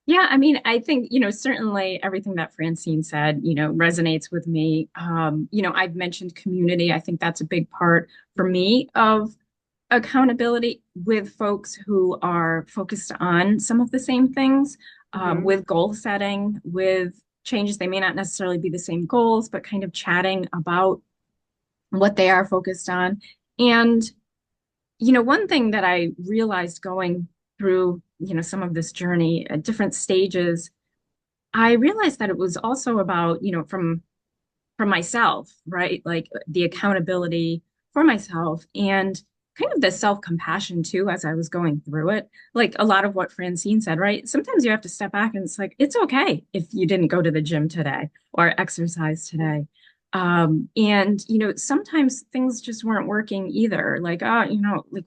S4: Yeah, I mean, I think, certainly everything that Francine said, resonates with me. I've mentioned community. I think that's a big part for me of accountability with folks who are focused on some of the same things,
S2: Mhm.
S4: with goal setting, with changes. They may not necessarily be the same goals, but kind of chatting about what they are focused on. And, one thing that I realized going through, some of this journey at different stages, I realized that it was also about, from myself, right? Like the accountability for myself and kind of the self-compassion too as I was going through it. Like a lot of what Francine said, right? Sometimes you have to step back and it's like, it's okay if you didn't go to the gym today or exercise today. And sometimes things just weren't working either. Like, like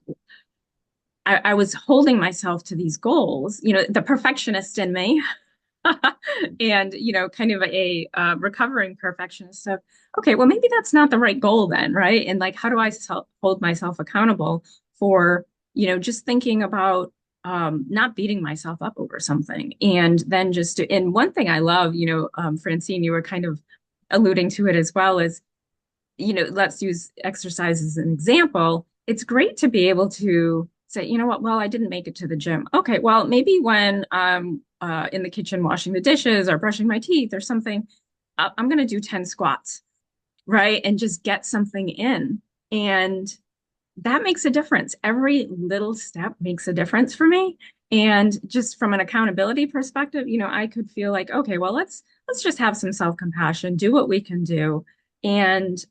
S4: I was holding myself to these goals, the perfectionist in me and kind of a recovering perfectionist of, okay, well maybe that's not the right goal then, right? And like how do I hold myself accountable for just thinking about not beating myself up over something, and then and one thing I love, Francine, you were kind of alluding to it as well, is let's use exercise as an example. It's great to be able to say, you know what, well, I didn't make it to the gym. Okay, well, maybe when I'm in the kitchen washing the dishes or brushing my teeth or something, I'm going to do 10 squats, right? And just get something in. And that makes a difference. Every little step makes a difference for me. And just from an accountability perspective, I could feel like, okay, well, let's just have some self-compassion, do what we can do. And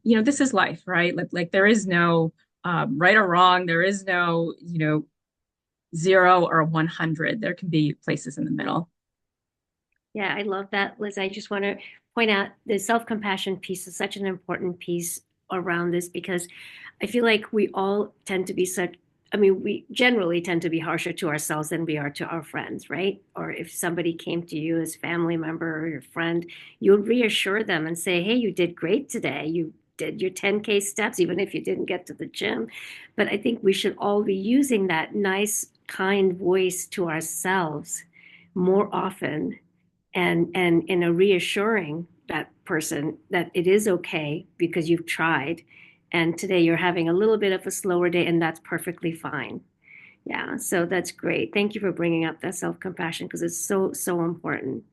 S4: this is life, right? Like there is no right or wrong. There is no, 0 or 100. There can be places in the middle.
S3: Yeah, I love that, Liz. I just want to point out the self-compassion piece is such an important piece around this because I feel like we all tend to be we generally tend to be harsher to ourselves than we are to our friends, right? Or if somebody came to you as family member or your friend, you would reassure them and say, hey, you did great today. You did your 10K steps, even if you didn't get to the gym. But I think we should all be using that nice, kind voice to ourselves more often and in a reassuring that person that it is okay because you've tried and today you're having a little bit of a slower day and that's perfectly fine. Yeah, so that's great. Thank you for bringing up that self-compassion because it's so important.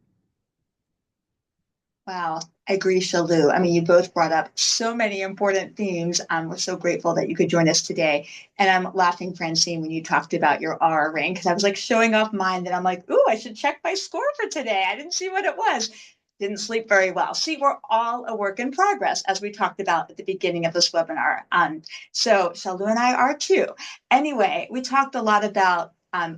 S2: Wow, I agree, Shalou. I mean, you both brought up so many important themes. We're so grateful that you could join us today. And I'm laughing, Francine, when you talked about your R ring, because I was like showing off mine. That I'm like, ooh, I should check my score for today. I didn't see what it was. Didn't sleep very well. See, we're all a work in progress, as we talked about at the beginning of this webinar. So Shalou and I are too. Anyway, we talked a lot about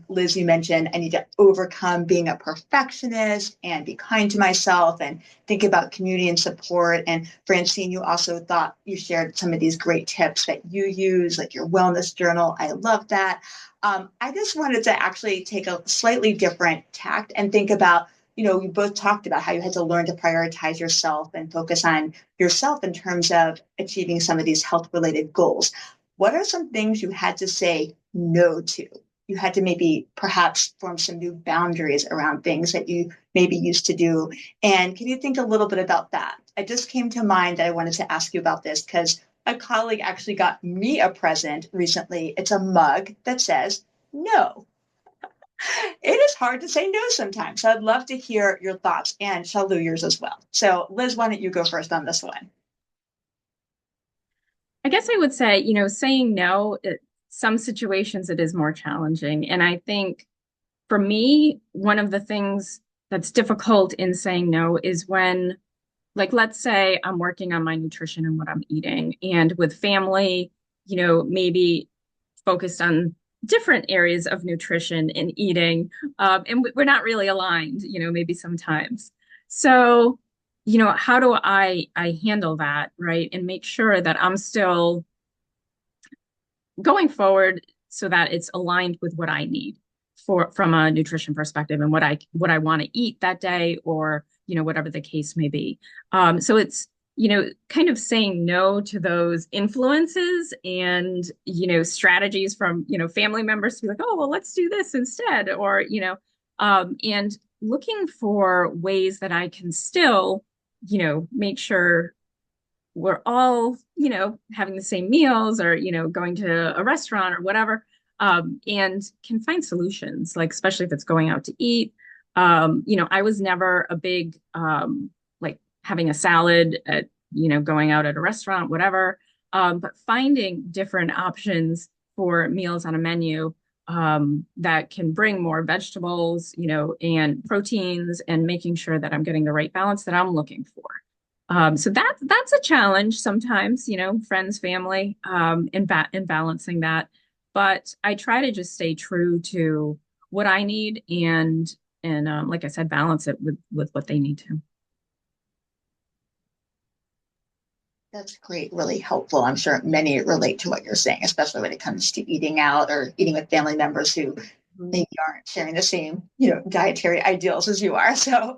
S2: Liz, you mentioned I need to overcome being a perfectionist and be kind to myself and think about community and support. And Francine, you also thought you shared some of these great tips that you use, like your wellness journal. I love that. I just wanted to actually take a slightly different tact and think about, we both talked about how you had to learn to prioritize yourself and focus on yourself in terms of achieving some of these health related goals. What are some things you had to say no to? You had to maybe perhaps form some new boundaries around things that you maybe used to do. And can you think a little bit about that? It just came to mind that I wanted to ask you about this because a colleague actually got me a present recently. It's a mug that says no. It is hard to say no sometimes. So I'd love to hear your thoughts and Shalou yours as well. So Liz, why don't you go first on this one?
S4: I guess I would say, saying no, some situations it is more challenging. And I think for me, one of the things that's difficult in saying no is when, like, let's say I'm working on my nutrition and what I'm eating, and with family, maybe focused on different areas of nutrition and eating, and we're not really aligned, maybe sometimes. So, how do I handle that, right? And make sure that I'm still going forward so that it's aligned with what I need from a nutrition perspective and what I want to eat that day, or whatever the case may be. So it's kind of saying no to those influences and strategies from family members to be like, oh well, let's do this instead, or And looking for ways that I can still, make sure we're all, having the same meals or, going to a restaurant or whatever, and can find solutions, like especially if it's going out to eat. I was never a big like having a salad at, going out at a restaurant, whatever. But finding different options for meals on a menu that can bring more vegetables, and proteins and making sure that I'm getting the right balance that I'm looking for. So that's a challenge sometimes, friends, family, in balancing that. But I try to just stay true to what I need and like I said, balance it with what they need to.
S2: That's great, really helpful. I'm sure many relate to what you're saying, especially when it comes to eating out or eating with family members who maybe aren't sharing the same, dietary ideals as you are. So,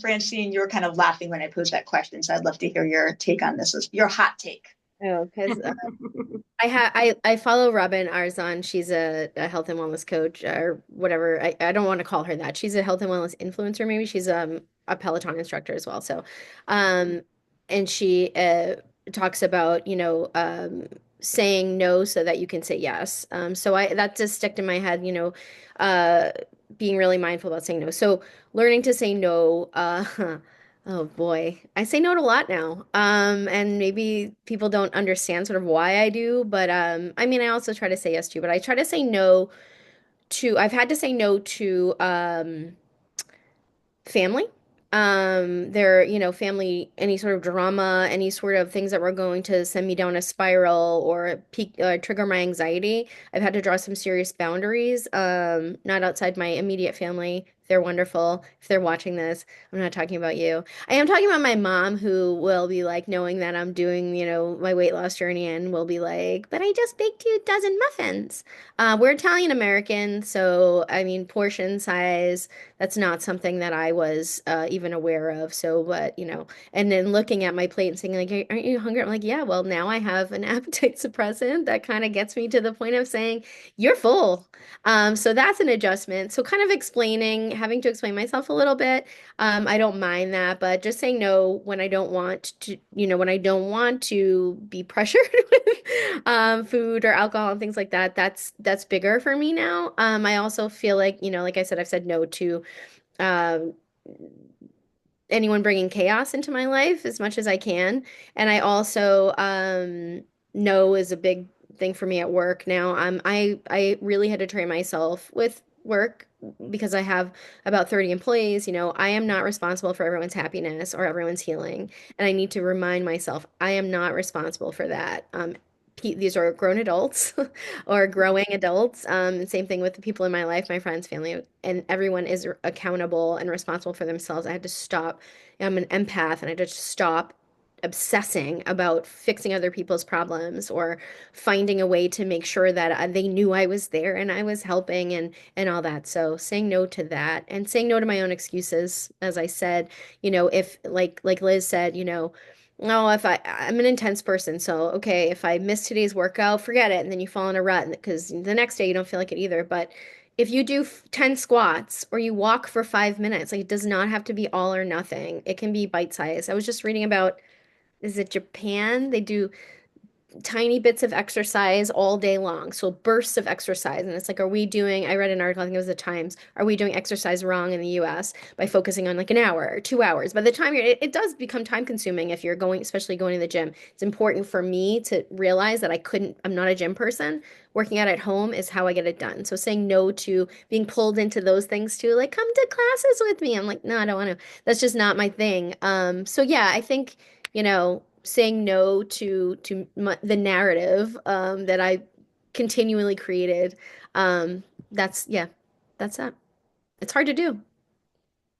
S2: Francine, you were kind of laughing when I posed that question. So I'd love to hear your take on this, your hot take.
S5: Oh, because I follow Robin Arzon. She's a health and wellness coach or whatever. I don't want to call her that. She's a health and wellness influencer. Maybe she's a Peloton instructor as well. So, um, and she talks about saying no so that you can say yes. So I that just stuck in my head. Uh, being really mindful about saying no. So learning to say no. Oh boy, I say no to a lot now. And maybe people don't understand sort of why I do, but I mean, I also try to say yes to, but I try to say no to, I've had to say no to family. Family, any sort of drama, any sort of things that were going to send me down a spiral or peak, trigger my anxiety. I've had to draw some serious boundaries. Not outside my immediate family. They're wonderful. If they're watching this, I'm not talking about you. I am talking about my mom, who will be like, knowing that I'm doing, my weight loss journey, and will be like, but I just baked you a dozen muffins. We're Italian American, so I mean, portion size, that's not something that I was even aware of. So, but and then looking at my plate and saying like, "Aren't you hungry?" I'm like, "Yeah." Well, now I have an appetite suppressant that kind of gets me to the point of saying, "You're full." So that's an adjustment. So kind of having to explain myself a little bit. I don't mind that, but just saying no when I don't want to, when I don't want to be pressured with food or alcohol and things like that. That's bigger for me now. I also feel like, like I said, I've said no to um, anyone bringing chaos into my life as much as I can. And I also no is a big thing for me at work now. I really had to train myself with work because I have about 30 employees. I am not responsible for everyone's happiness or everyone's healing. And I need to remind myself I am not responsible for that. These are grown adults or growing adults. Same thing with the people in my life, my friends, family, and everyone is accountable and responsible for themselves. I had to stop. I'm an empath, and I had to stop obsessing about fixing other people's problems or finding a way to make sure that they knew I was there and I was helping and all that. So saying no to that and saying no to my own excuses, as I said, if like Liz said, no, if I'm an intense person, so okay, if I miss today's workout, forget it, and then you fall in a rut because the next day you don't feel like it either. But if you do 10 squats or you walk for 5 minutes, like it does not have to be all or nothing. It can be bite size. I was just reading about, is it Japan? They do tiny bits of exercise all day long. So bursts of exercise. And it's like, I read an article, I think it was the Times, are we doing exercise wrong in the US by focusing on like an hour or 2 hours? By the time it does become time consuming if you're going, especially going to the gym. It's important for me to realize that I'm not a gym person. Working out at home is how I get it done. So saying no to being pulled into those things too, like come to classes with me. I'm like, no, I don't want to. That's just not my thing. So yeah, I think, saying no to the narrative that I continually created. That's yeah, that's that. It's hard to do.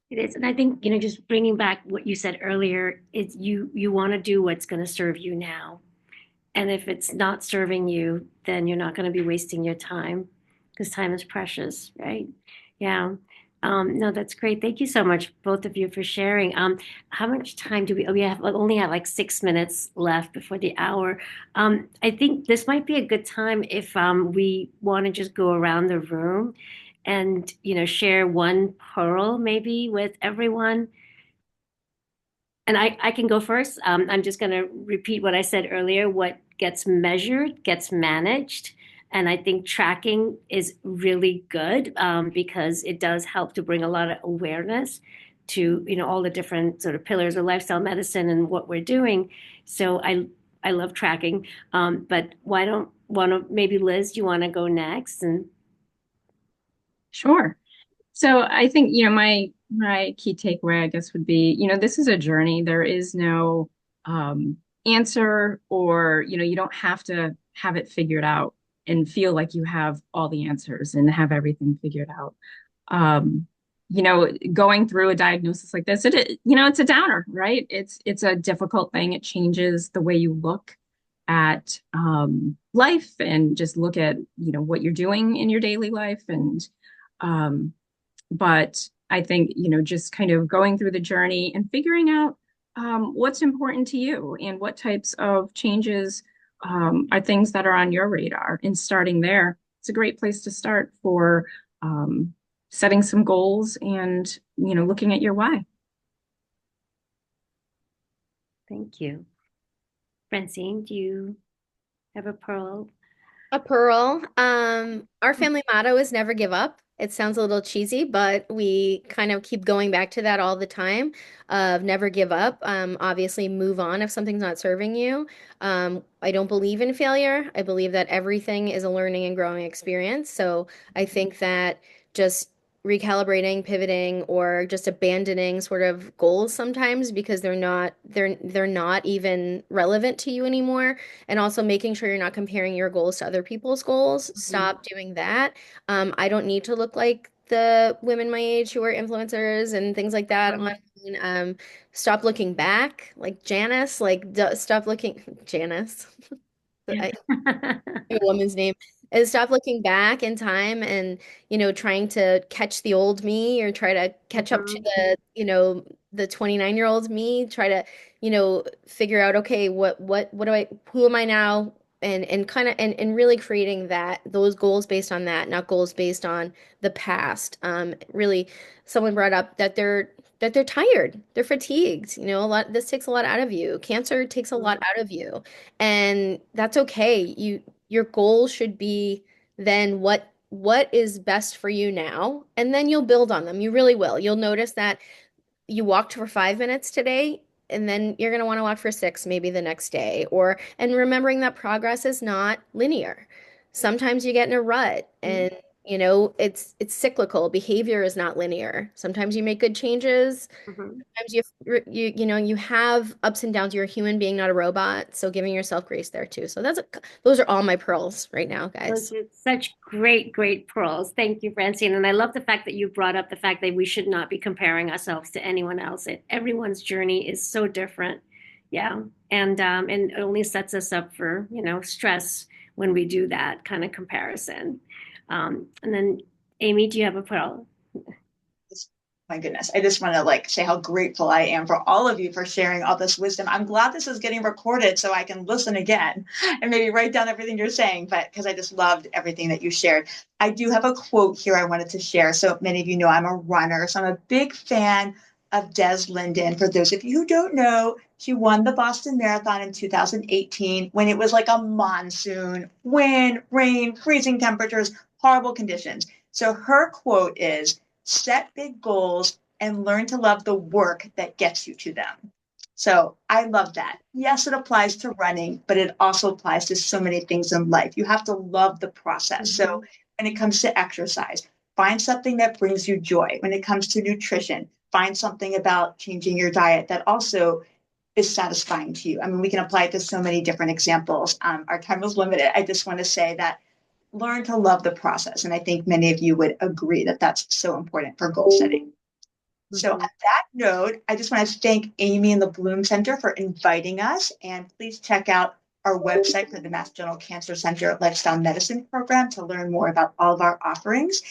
S3: It is. And I think, just bringing back what you said earlier, is you want to do what's going to serve you now. And if it's not serving you, then you're not going to be wasting your time because time is precious, right? Yeah. No, that's great. Thank you so much, both of you, for sharing. How much time do we? Oh, we only have like 6 minutes left before the hour. I think this might be a good time if we want to just go around the room and, share one pearl maybe with everyone. And I can go first. I'm just going to repeat what I said earlier. What gets measured gets managed. And I think tracking is really good because it does help to bring a lot of awareness to, all the different sort of pillars of lifestyle medicine and what we're doing. So I love tracking. But maybe Liz, do you want to go next? And
S4: Sure. So I think, my key takeaway, I guess, would be, this is a journey. There is no answer, or, you don't have to have it figured out and feel like you have all the answers and have everything figured out. Um, Going through a diagnosis like this, it's a downer, right? It's a difficult thing. It changes the way you look at life, and just look at, what you're doing in your daily life. And um, but I think, just kind of going through the journey and figuring out what's important to you and what types of changes are things that are on your radar, and starting there. It's a great place to start for um, setting some goals and, looking at your why.
S3: thank you. Francine, do you have a pearl?
S5: A pearl. Our family motto is never give up. It sounds a little cheesy, but we kind of keep going back to that all the time of never give up. Obviously, move on if something's not serving you. I don't believe in failure. I believe that everything is a learning and growing experience. So I think that just recalibrating, pivoting, or just abandoning sort of goals sometimes because they're not even relevant to you anymore, and also making sure you're not comparing your goals to other people's goals. Stop doing that. I don't need to look like the women my age who are influencers and things like that online. Stop looking back, like Janice. Like, stop looking, Janice. I, a woman's name, is stop looking back in time and trying to catch the old me, or try to catch up to
S3: Mhm.
S5: the 29-year-old me, try to figure out, okay, what do I, who am I now, and kind of, and really creating those goals based on that, not goals based on the past. Really, someone brought up that they're tired, they're fatigued, this takes a lot out of you. Cancer takes a lot out of you, and that's okay. Your goal should be then what is best for you now, and then you'll build on them. You really will. You'll notice that you walked for 5 minutes today, and then you're going to want to walk for six maybe the next day. Or, and remembering that progress is not linear. Sometimes you get in a rut, and it's cyclical. Behavior is not linear. Sometimes you make good changes.
S3: Mhm.
S5: Sometimes you have ups and downs. You're a human being, not a robot. So giving yourself grace there too. So those are all my pearls right now,
S3: Those
S5: guys.
S3: are such great, great pearls. Thank you, Francine. And I love the fact that you brought up the fact that we should not be comparing ourselves to anyone else. Everyone's journey is so different. Yeah. And it only sets us up for, stress when we do that kind of comparison. And then Amy, do you have a pearl?
S2: My goodness, I just want to say how grateful I am for all of you for sharing all this wisdom. I'm glad this is getting recorded so I can listen again and maybe write down everything you're saying, but because I just loved everything that you shared. I do have a quote here I wanted to share. So many of you know I'm a runner, so I'm a big fan of Des Linden. For those of you who don't know, she won the Boston Marathon in 2018 when it was like a monsoon, wind, rain, freezing temperatures, horrible conditions. So her quote is, set big goals and learn to love the work that gets you to them. So I love that. Yes, it applies to running, but it also applies to so many things in life. You have to love the process. So when it comes to exercise, find something that brings you joy. When it comes to nutrition, find something about changing your diet that also is satisfying to you. I mean, we can apply it to so many different examples. Our time is limited. I just want to say that learn to love the process. And I think many of you would agree that that's so important for goal setting. So on
S3: Mhm.
S2: that note, I just want to thank Amy and the Blum Center for inviting us. And please check out our website for the Mass General Cancer Center Lifestyle Medicine Program to learn more about all of our offerings.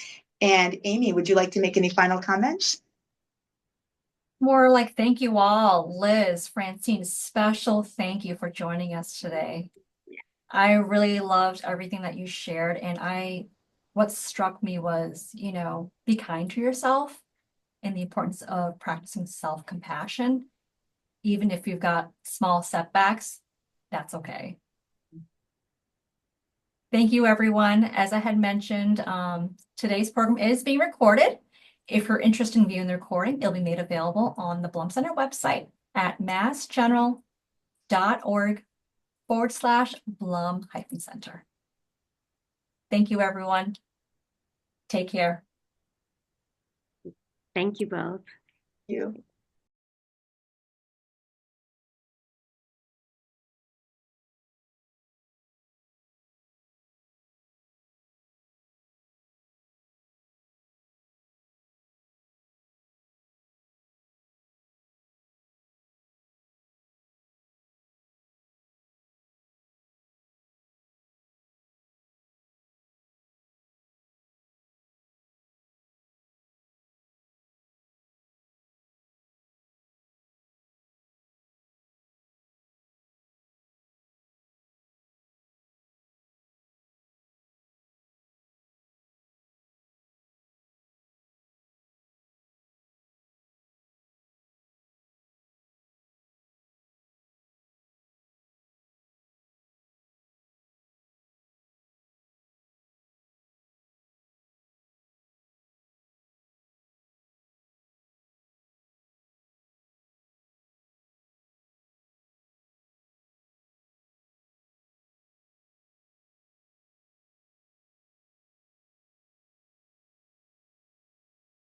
S2: And Amy, would you like to make any final comments?
S1: More like thank you all. Liz, Francine, special thank you for joining us today. I really loved everything that you shared, and I what struck me was, be kind to yourself and the importance of practicing self-compassion. Even if you've got small setbacks, that's okay. Thank you, everyone. As I had mentioned, today's program is being recorded. If you're interested in viewing the recording, it'll be made available on the Blum Center website at massgeneral.org/Blum-Center. Thank you, everyone. Take care.
S3: Thank you both.
S2: You.